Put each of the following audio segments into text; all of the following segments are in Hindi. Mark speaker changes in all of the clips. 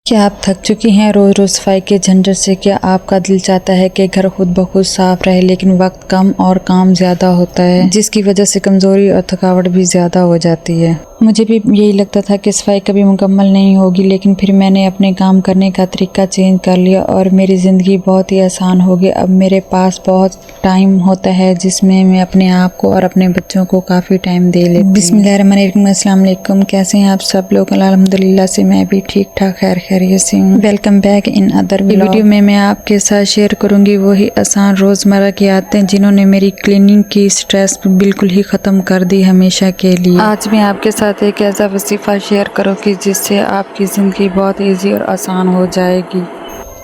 Speaker 1: क्या आप थक चुकी हैं रोज़ रोज़ सफाई के झंझट से? क्या आपका दिल चाहता है कि घर खुद ब खुद साफ रहे, लेकिन वक्त कम और काम ज़्यादा होता है, जिसकी वजह से कमज़ोरी और थकावट भी ज़्यादा हो जाती है। मुझे भी यही लगता था कि सफाई कभी मुकम्मल नहीं होगी, लेकिन फिर मैंने अपने काम करने का तरीका चेंज कर लिया और मेरी ज़िंदगी बहुत ही आसान हो गई। अब मेरे पास बहुत टाइम होता है जिसमें मैं अपने आप को और अपने बच्चों को काफ़ी टाइम दे लेती हूँ। बिस्मिल्लाहिर्रहमानिर्रहीम, अस्सलाम वालेकुम। कैसे हैं आप सब लोग? अल्हम्दुलिल्लाह से मैं भी ठीक ठाक खैरियत से हूँ। Welcome back in other video में मैं आपके साथ शेयर करूँगी वही आसान रोज़मर्रा की आदतें जिन्होंने मेरी क्लीनिंग की स्ट्रेस बिल्कुल ही ख़त्म कर दी हमेशा के लिए। आज मैं आपके साथ एक ऐसा वजीफ़ा शेयर करूँगी जिससे आपकी ज़िंदगी बहुत ईजी और आसान हो जाएगी।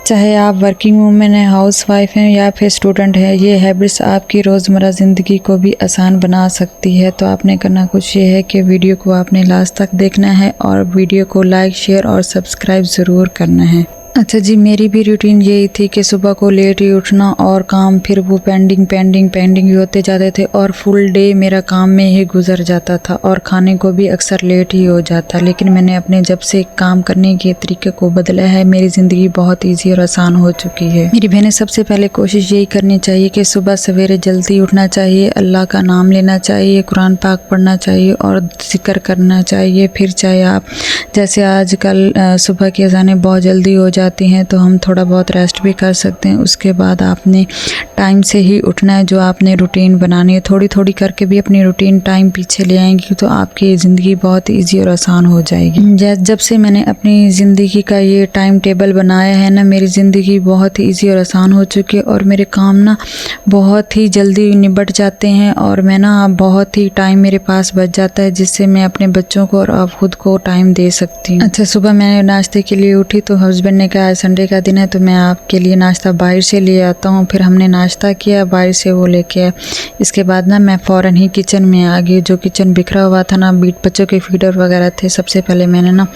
Speaker 1: चाहे आप वर्किंग वूमेन हैं, हाउस वाइफ हैं या फिर स्टूडेंट हैं, ये हैबिट्स आपकी रोज़मर्रा ज़िंदगी को भी आसान बना सकती है। तो आपने करना कुछ ये है कि वीडियो को आपने लास्ट तक देखना है और वीडियो को लाइक, शेयर और सब्सक्राइब ज़रूर करना है। अच्छा जी, मेरी भी रूटीन यही थी कि सुबह को लेट ही उठना और काम फिर वो पेंडिंग ही होते जाते थे और फुल डे मेरा काम में ही गुजर जाता था और खाने को भी अक्सर लेट ही हो जाता। लेकिन मैंने अपने जब से काम करने के तरीके को बदला है, मेरी ज़िंदगी बहुत ईजी और आसान हो चुकी है। मेरी बहनें, सबसे पहले कोशिश यही करनी चाहिए कि सुबह सवेरे जल्दी उठना चाहिए, अल्लाह का नाम लेना चाहिए, कुरान पाक पढ़ना चाहिए और जिक्र करना चाहिए। फिर चाहे आप जैसे आजकल सुबह की अज़ानें बहुत जल्दी हो जाती हैं तो हम थोड़ा बहुत रेस्ट भी कर सकते हैं। उसके बाद आपने टाइम से ही उठना है, जो आपने रूटीन बनानी है। थोड़ी थोड़ी करके भी अपनी रूटीन टाइम पीछे ले आएंगी तो आपकी ज़िंदगी बहुत ईजी और आसान हो जाएगी। जब से मैंने अपनी ज़िंदगी का ये टाइम टेबल बनाया है ना, मेरी ज़िंदगी बहुत ही ईजी और आसान हो चुकी है और मेरे काम ना बहुत ही जल्दी निबट जाते हैं और मैं ना बहुत ही टाइम मेरे पास बच जाता है, जिससे मैं अपने बच्चों को और आप खुद को टाइम दे सकती हूँ। अच्छा, सुबह मैंने नाश्ते के लिए उठी तो हस्बैंड ने कहा संडे का दिन है तो मैं आपके लिए नाश्ता बाहर से ले आता हूँ। फिर हमने नाश्ता किया, बाहर से वो लेके आया। इसके बाद ना मैं फ़ौरन ही किचन में आ गई। जो किचन बिखरा हुआ था ना, बच्चों के फीडर वगैरह थे, सबसे पहले मैंने ना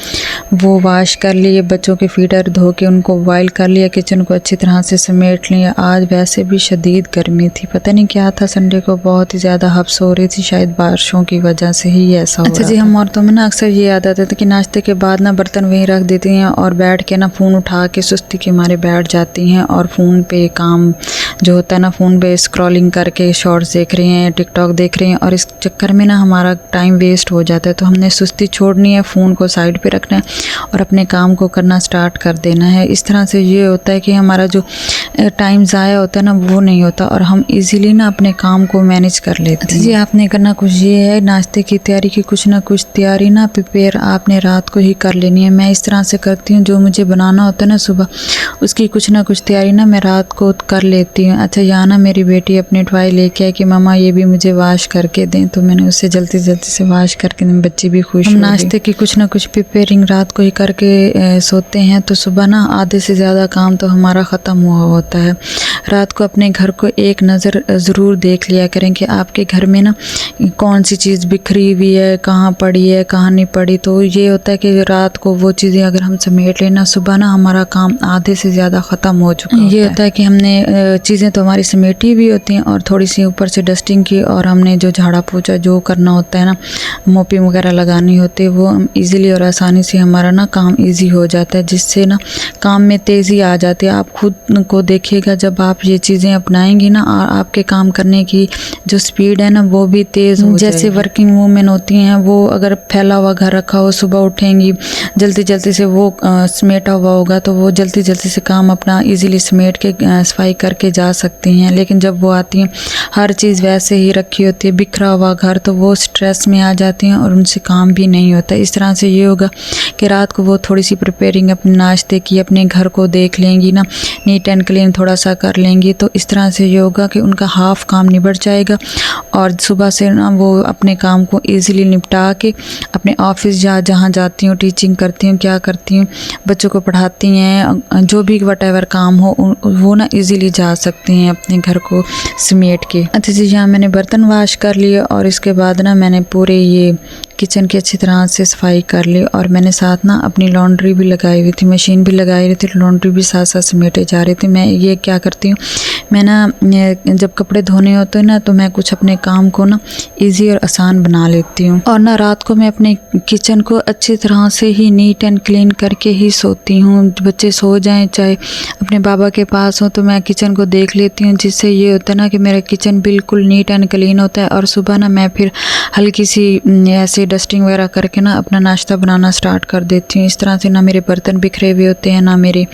Speaker 1: वो वॉश कर लिए, बच्चों के फीडर धो के उनको बॉयल कर लिया, किचन को अच्छी तरह से समेट लिया। आज वैसे भी शदीद गर्मी थी, पता नहीं क्या था, संडे को बहुत ही ज़्यादा हब्स हो रही थी, शायद बारिशों की वजह से ही ऐसा हो। अच्छा जी, हम औरतों में ना अक्सर ये आदत है कि नाश्ते के बाद ना बर्तन वहीं रख देती हैं और बैठ के ना फ़ोन उठा के सुस्ती के मारे बैठ जाती हैं और फ़ोन पे काम जो होता है ना, फ़ोन पे स्क्रॉलिंग करके शॉर्ट्स देख रही हैं, टिकटॉक देख रही हैं और इस चक्कर में ना हमारा टाइम वेस्ट हो जाता है। तो हमने सुस्ती छोड़नी है, फ़ोन को साइड पे रखना है और अपने काम को करना स्टार्ट कर देना है। इस तरह से ये होता है कि हमारा जो टाइम ज़ाया होता है ना, वो नहीं होता और हम इजीली ना अपने काम को मैनेज कर लेते हैं। जी, आपने करना कुछ ये है, नाश्ते की तैयारी की कुछ ना कुछ तैयारी ना प्रिपेयर आपने रात को ही कर लेनी है। मैं इस तरह से करती हूँ, जो मुझे बनाना होता है ना सुबह, उसकी कुछ ना कुछ तैयारी ना मैं रात को कर लेती हूँ। अच्छा, यहाँ ना मेरी बेटी अपने टॉय लेके आई कि मामा ये भी मुझे वॉश करके दें, तो मैंने उससे जल्दी से वॉश करके दें, बच्ची भी खुश। हम नाश्ते की कुछ ना कुछ प्रिपेयरिंग रात को ही करके सोते हैं तो सुबह ना आधे से ज़्यादा काम तो हमारा ख़त्म हुआ होता है। रात को अपने घर को एक नज़र ज़रूर देख लिया करें कि आपके घर में ना कौन सी चीज़ बिखरी हुई है, कहाँ पड़ी है, कहाँ नहीं पड़ी। तो ये होता है कि रात को वो चीज़ें अगर हम समेट लेना, सुबह ना हमारा काम आधे से ज़्यादा ख़त्म हो चुका है। ये होता है कि हमने चीज़ें तो हमारी समेटी भी होती हैं और थोड़ी सी ऊपर से डस्टिंग की और हमने जो झाड़ा पोछा जो करना होता है ना, मोपिंग वगैरह लगानी होती है, वो ईज़िली और आसानी से हमारा ना काम ईजी हो जाता है, जिससे ना काम में तेज़ी आ जाती है। आप खुद को देखिएगा, जब आप ये चीज़ें अपनाएंगी ना, आपके काम करने की जो स्पीड है ना, वो भी तेज़ हो जाएगी। जैसे वर्किंग वूमेन होती हैं, वो अगर फैला हुआ घर रखा हो, सुबह उठेंगी जल्दी से वो समेटा हुआ होगा तो वो जल्दी से काम अपना इजीली समेट के सफाई करके जा सकती हैं। लेकिन जब वो आती हैं, हर चीज़ वैसे ही रखी होती है, बिखरा हुआ घर, तो वो स्ट्रेस में आ जाती हैं और उनसे काम भी नहीं होता। इस तरह से ये होगा कि रात को वो थोड़ी सी प्रिपेयरिंग अपने नाश्ते की, अपने घर को देख लेंगी ना, नीट एंड क्लीन थोड़ा सा कर लेंगी, तो इस तरह से ये होगा कि उनका हाफ काम निबट जाएगा और सुबह से ना वो अपने काम को ईज़िली निपटा के अपने ऑफिस जहाँ जाती हूँ, टीचिंग करती हूँ, क्या करती हूँ, बच्चों को पढ़ाती हैं, जो भी वटेवर काम हो वो ना इजीली जा सकती हैं अपने घर को समेट के। अच्छा जी, यहाँ मैंने बर्तन वॉश कर लिए और इसके बाद ना मैंने पूरे ये किचन की अच्छी तरह से सफाई कर ली और मैंने साथ ना अपनी लॉन्ड्री भी लगाई हुई थी, मशीन भी लगाई हुई थी, लॉन्ड्री भी साथ साथ समेटे जा रही थी। मैं ये क्या करती हूँ, मैं ना जब कपड़े धोने होते हैं ना तो मैं कुछ अपने काम को ना ईजी और आसान बना लेती हूँ। और ना रात को मैं अपने किचन को अच्छी तरह से ही नीट एंड क्लीन करके ही सोती हूँ। बच्चे सो जाएं चाहे अपने बाबा के पास हो तो मैं किचन को देख लेती हूँ, जिससे ये होता है ना कि मेरा किचन बिल्कुल नीट एंड क्लीन होता है। और सुबह ना मैं फिर हल्की सी ऐसे डस्टिंग वगैरह करके ना अपना नाश्ता बनाना स्टार्ट कर देती हूँ। इस तरह से ना मेरे बर्तन बिखरे हुए होते हैं, ना मेरी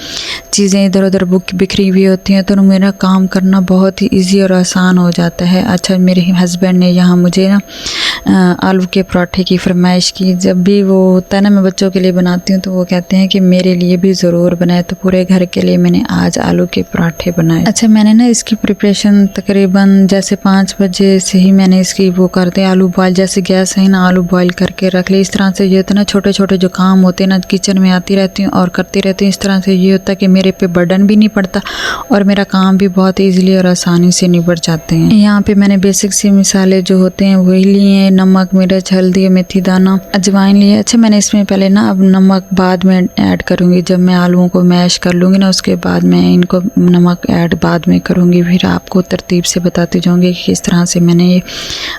Speaker 1: चीज़ें इधर उधर बिखरी हुई होती हैं, तो मेरा काम करना बहुत ही ईजी और आसान हो जाता है। अच्छा, मेरे हस्बैंड ने यहाँ मुझे ना आलू के पराठे की फरमाइश की। जब भी वो होता है ना मैं बच्चों के लिए बनाती हूँ तो वो कहते हैं कि मेरे लिए भी ज़रूर बनाए, तो पूरे घर के लिए मैंने आज आलू के पराठे बनाए। अच्छा, मैंने ना इसकी प्रिपरेशन तकरीबन जैसे 5 बजे से ही मैंने इसकी वो करते आलू बॉयल, जैसे गैस है ना आलू बॉयल करके रख ले। इस तरह से ये होता है ना छोटे छोटे जो काम होते हैं ना किचन में आती रहती हूँ और करती रहती हूँ। इस तरह से ये होता है कि मेरे पे बर्डन भी नहीं पड़ता और मेरा काम भी बहुत ईजिली और आसानी से निपट जाते हैं। यहाँ पे मैंने बेसिक से मसाले जो होते हैं वही लिए, नमक, मिर्च, हल्दी, मेथी दाना, अजवाइन लिए। अच्छा, मैंने इसमें पहले ना अब नमक बाद में ऐड करूँगी, जब मैं आलूओं को मैश कर लूँगी ना उसके बाद मैं इनको नमक ऐड बाद में करूँगी। फिर आपको तरतीब से बताती जाऊँगी कि किस तरह से मैंने ये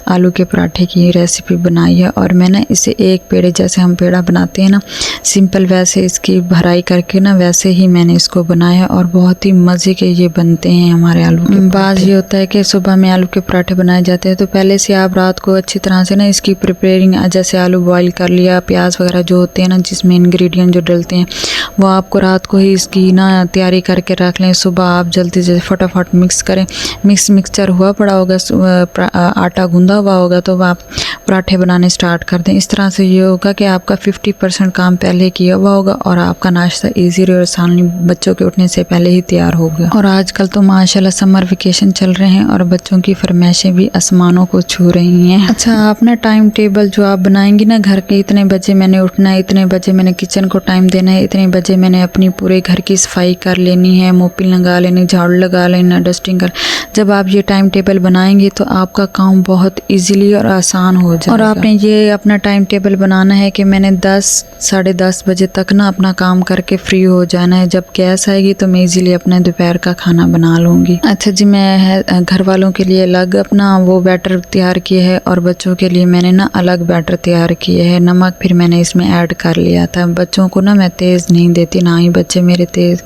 Speaker 1: आलू के पराठे की रेसिपी बनाई है। और मैंने इसे एक पेड़े जैसे हम पेड़ा बनाते हैं ना सिंपल, वैसे इसकी भराई करके ना वैसे ही मैंने इसको बनाया और बहुत ही मज़े के ये बनते हैं हमारे आलू के। बात ये होता है कि सुबह में आलू के पराठे बनाए जाते हैं तो पहले से आप रात को अच्छी तरह से ना इसकी प्रिपेयरिंग, जैसे आलू बॉईल कर लिया, प्याज वगैरह जो होते हैं ना जिसमें इंग्रेडिएंट जो डलते हैं वो आपको रात को ही इसकी ना तैयारी करके रख लें। सुबह आप जल्दी से फटाफट मिक्स करें। मिक्सचर हुआ पड़ा होगा, आटा गूंदा हुआ होगा तो आप पराठे बनाने स्टार्ट कर दें। इस तरह से ये होगा कि आपका 50% काम पहले किया हुआ होगा और आपका नाश्ता ईजी और आसानी बच्चों के उठने से पहले ही तैयार होगा। और आजकल तो माशाल्लाह समर वेकेशन चल रहे हैं और बच्चों की फरमाइशें भी आसमानों को छू रही हैं। अच्छा, आप ना टाइम टेबल जो आप बनाएंगी ना घर के, इतने बजे मैंने उठना है, इतने बजे मैंने किचन को टाइम देना है, इतने बजे मैंने अपनी पूरे घर की सफाई कर लेनी है, मोपिल लगा लेनी, झाड़ू लगा लेना, डस्टिंग कर। जब आप ये टाइम टेबल बनाएंगे तो आपका काम बहुत इजीली और आसान हो जाएगा। और आपने ये अपना टाइम टेबल बनाना है कि मैंने 10 साढ़े 10 बजे तक ना अपना काम करके फ्री हो जाना है। जब गैस आएगी तो मैं इजीली अपने दोपहर का खाना बना लूँगी। अच्छा जी, मैं घर वालों के लिए अलग अपना वो बैटर तैयार किया है और बच्चों के लिए मैंने ना अलग बैटर तैयार किए है। नमक फिर मैंने इसमें ऐड कर लिया था। बच्चों को ना मैं तेज़ नहीं देती, ना ही बच्चे मेरे तेज़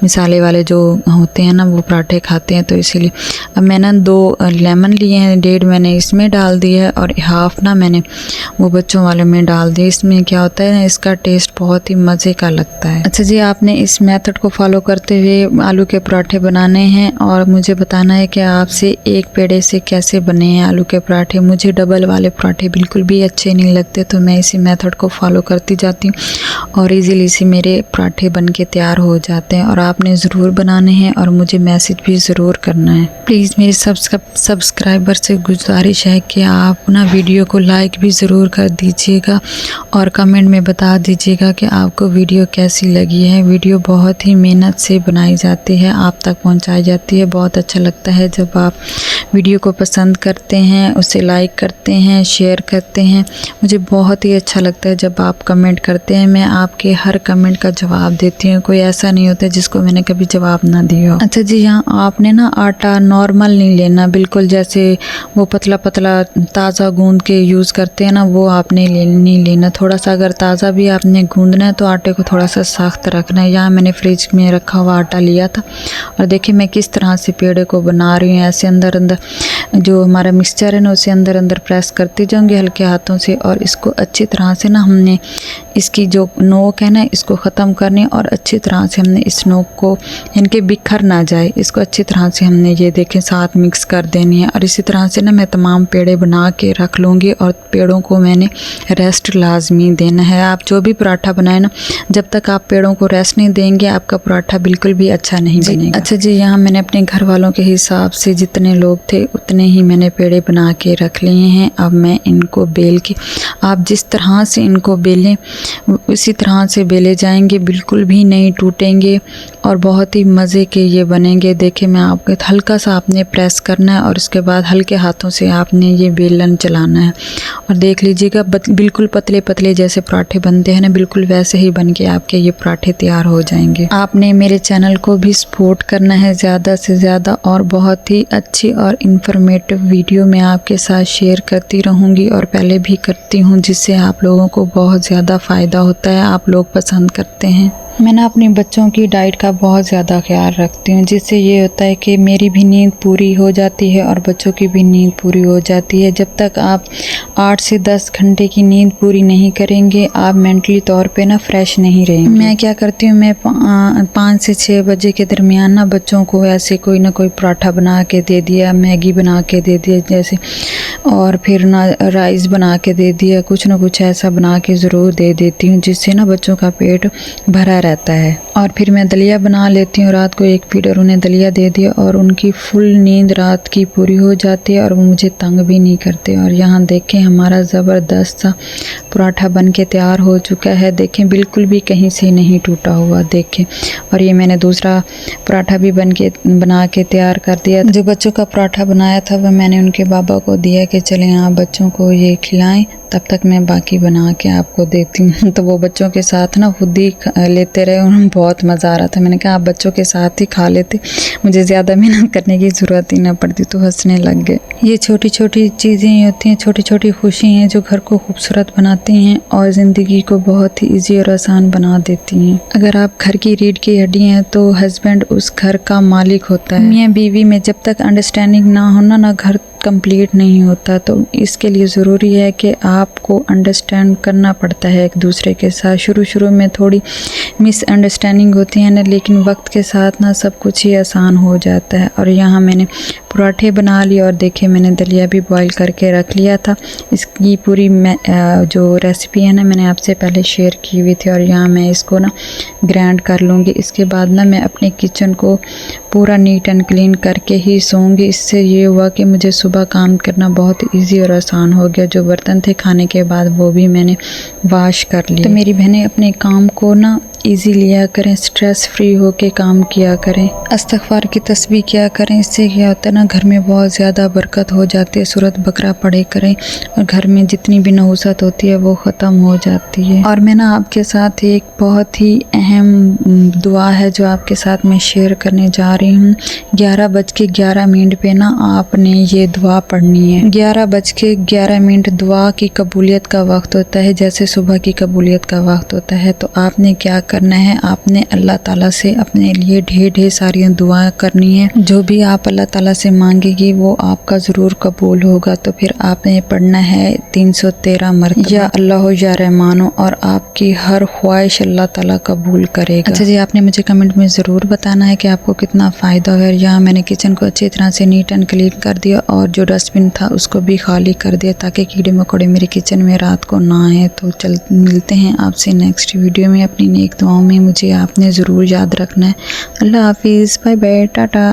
Speaker 1: मसाले वाले जो होते हैं ना वो पराठे खाते हैं, तो इसीलिए अब मैंने 2 लेमन लिए हैं, 1.5 मैंने इसमें डाल दिया है और हाफ ना मैंने वो बच्चों वाले में डाल दिया। इसमें क्या होता है ना, इसका टेस्ट बहुत ही मज़े का लगता है। अच्छा जी, आपने इस मेथड को फॉलो करते हुए आलू के पराठे बनाने हैं और मुझे बताना है कि आपसे एक पेड़े से कैसे बने हैं आलू के पराठे। मुझे डबल वाले पराठे बिल्कुल भी अच्छे नहीं लगते, तो मैं इसी मेथड को फॉलो करती जाती हूँ और इजीली से मेरे पराठे बन के तैयार हो जाते हैं। और आपने ज़रूर बनाने हैं और मुझे मैसेज भी ज़रूर करना है। प्लीज़ मेरे सब्सक्राइबर से गुजारिश है कि आप ना वीडियो को लाइक भी ज़रूर कर दीजिएगा और कमेंट में बता दीजिएगा कि आपको वीडियो कैसी लगी है। वीडियो बहुत ही मेहनत से बनाई जाती है, आप तक पहुंचाई जाती है। बहुत अच्छा लगता है जब आप वीडियो को पसंद करते हैं, उसे लाइक करते हैं, शेयर करते हैं। मुझे बहुत ही अच्छा लगता है जब आप कमेंट करते हैं। मैं आपके हर कमेंट का जवाब देती हूँ, कोई ऐसा नहीं होता जिसको मैंने कभी जवाब ना दिया हो। अच्छा जी, यहाँ आपने ना आटा नॉर्मल नहीं लेना, बिल्कुल जैसे वो पतला पतला ताज़ा गूंद के यूज़ करते हैं ना वो आपने नहीं लेना। थोड़ा सा अगर ताज़ा भी आपने गूंदना है तो आटे को थोड़ा सा सख्त रखना है। यहाँ मैंने फ्रिज में रखा हुआ आटा लिया था और देखिए मैं किस तरह से पेड़े को बना रही हूँ। ऐसे अंदर अंदर जो हमारा मिक्सचर है ना उसे अंदर अंदर प्रेस करती जाऊँगी हल्के हाथों से और इसको अच्छी तरह से ना हमने इसकी जो नोक है ना इसको ख़त्म करनी और अच्छी तरह से हमने इस नोक को इनके बिखर ना जाए, इसको अच्छी तरह से हमने ये देखें साथ मिक्स कर देनी है। और इसी तरह से ना मैं तमाम पेड़े बना के रख लूँगी और पेड़ों को मैंने रेस्ट लाजमी देना है। आप जो भी पराठा बनाए ना, जब तक आप पेड़ों को रेस्ट नहीं देंगे आपका पराठा बिल्कुल भी अच्छा नहीं बनेगा। अच्छा जी, यहाँ मैंने अपने घर वालों के हिसाब से जितने लोग थे उतने ही मैंने पेड़े बना के रख लिए हैं। अब मैं इनको बेल के, आप जिस तरह से इनको बेलें उसी तरह से बेले जाएंगे, बिल्कुल भी नहीं टूटेंगे और बहुत ही मज़े के ये बनेंगे। देखिए मैं आपको हल्का सा आपने प्रेस करना है और उसके बाद हल्के हाथों से आपने ये बेलन चलाना है और देख लीजिएगा बिल्कुल पतले पतले जैसे पराठे बनते हैं ना, बिल्कुल वैसे ही बन के आपके ये पराठे तैयार हो जाएंगे। आपने मेरे चैनल को भी सपोर्ट करना है ज़्यादा से ज़्यादा और बहुत ही अच्छी और इन्फॉर्मेटिव वीडियो मैं आपके साथ शेयर करती रहूँगी और पहले भी करती हूँ, जिससे आप लोगों को बहुत ज़्यादा फ़ायदा होता है, आप लोग पसंद करते हैं। मैं ना अपने बच्चों की डाइट का बहुत ज़्यादा ख्याल रखती हूँ, जिससे ये होता है कि मेरी भी नींद पूरी हो जाती है और बच्चों की भी नींद पूरी हो जाती है। जब तक आप 8 से 10 घंटे की नींद पूरी नहीं करेंगे आप मेंटली तौर पे ना फ्रेश नहीं रहेंगे। मैं क्या करती हूँ, मैं 5 से 6 बजे के दरमियान ना बच्चों को ऐसे कोई ना कोई पराठा बना के दे दिया, मैगी बना के दे दिया जैसे, और फिर ना राइस बना के दे दिया, कुछ ना कुछ ऐसा बना के ज़रूर दे देती हूँ, जिससे ना बच्चों का पेट भरा रहता है। और फिर मैं दलिया बना लेती हूँ, रात को एक फीडर उन्हें दलिया दे दिया और उनकी फुल नींद रात की पूरी हो जाती है और वो मुझे तंग भी नहीं करते। और यहाँ देखें हमारा ज़बरदस्त सा पराठा बन के तैयार हो चुका है। देखें बिल्कुल भी कहीं से नहीं टूटा हुआ, देखें। और ये मैंने दूसरा पराठा भी बना के तैयार कर दिया। जो बच्चों का पराठा बनाया था वह मैंने उनके बाबा को दिया कि चलें आप बच्चों को ये खिलाएं, तब तक मैं बाकी बना के आपको देती हूँ। तो वो बच्चों के साथ ना खुद ही लेते रहे, उन्हें बहुत मज़ा आ रहा था। मैंने कहा आप बच्चों के साथ ही खा लेते, मुझे ज़्यादा मेहनत करने की ज़रूरत ही ना पड़ती। तो हंसने लग गए। ये छोटी छोटी चीज़ें होती हैं, छोटी छोटी खुशी हैं जो घर को खूबसूरत बनाती हैं और ज़िंदगी को बहुत ही ईजी और आसान बना देती हैं। अगर आप घर की रीढ़ की हड्डी हैं तो हस्बैंड उस घर का मालिक होता है। मियाँ बीवी में जब तक अंडरस्टैंडिंग ना होना ना घर कंप्लीट नहीं होता। तो इसके लिए ज़रूरी है कि आपको अंडरस्टैंड करना पड़ता है एक दूसरे के साथ। शुरू में थोड़ी मिसअंडरस्टैंडिंग होती है ना, लेकिन वक्त के साथ ना सब कुछ ही आसान हो जाता है। और यहाँ मैंने पराठे बना लिए और देखिए मैंने दलिया भी बॉईल करके रख लिया था। इसकी पूरी जो रेसिपी है ना मैंने आपसे पहले शेयर की हुई थी। और यहाँ मैं इसको ना ग्राइंड कर लूँगी। इसके बाद ना मैं अपने किचन को पूरा नीट एंड क्लीन करके ही सोऊंगी। इससे ये हुआ कि मुझे सुबह काम करना बहुत इजी और आसान हो गया। जो बर्तन थे खाने के बाद वो भी मैंने वॉश कर लिए। तो मेरी बहनें अपने काम को ना इजी लिया करें, स्ट्रेस फ्री होके काम किया करें, इस्तिग़फ़ार की तस्बीह किया करें। इससे क्या होता है ना घर में बहुत ज़्यादा बरकत हो जाती है। सूरत बकरा पढ़े करें और घर में जितनी भी नहुसत होती है वो ख़त्म हो जाती है। और मैं ना आपके साथ एक बहुत ही अहम दुआ है जो आपके साथ मैं शेयर करने जा रही हूँ। 11:11 पे ना आपने ये दुआ पढ़नी है। 11:11 दुआ की कबूलियत का वक्त होता है, जैसे सुबह की कबूलियत का वक्त होता है। तो आपने क्या करना है, आपने अल्लाह ताला से अपने लिए ढेर सारी दुआ करनी है। जो भी आप अल्लाह ताला से मांगेगी वो आपका ज़रूर कबूल होगा। तो फिर आपने पढ़ना है 313 मरतबा या अल्लाह या रहमानो, और आपकी हर ख्वाहिश अल्लाह ताला कबूल करेगा। अच्छा जी, आपने मुझे कमेंट में ज़रूर बताना है कि आपको कितना फ़ायदा हुआ। यहाँ मैंने किचन को अच्छी तरह से नीट एंड क्लीन कर दिया और जो डस्टबिन था उसको भी खाली कर दिया ताकि कीड़े मकोड़े मेरे किचन में रात को ना आए। तो मिलते हैं आपसे नेक्स्ट वीडियो में। अपनी नेक दुआओं में मुझे आपने ज़रूर याद रखना है। अल्लाह हाफिज़, बाय बाय, टाटा।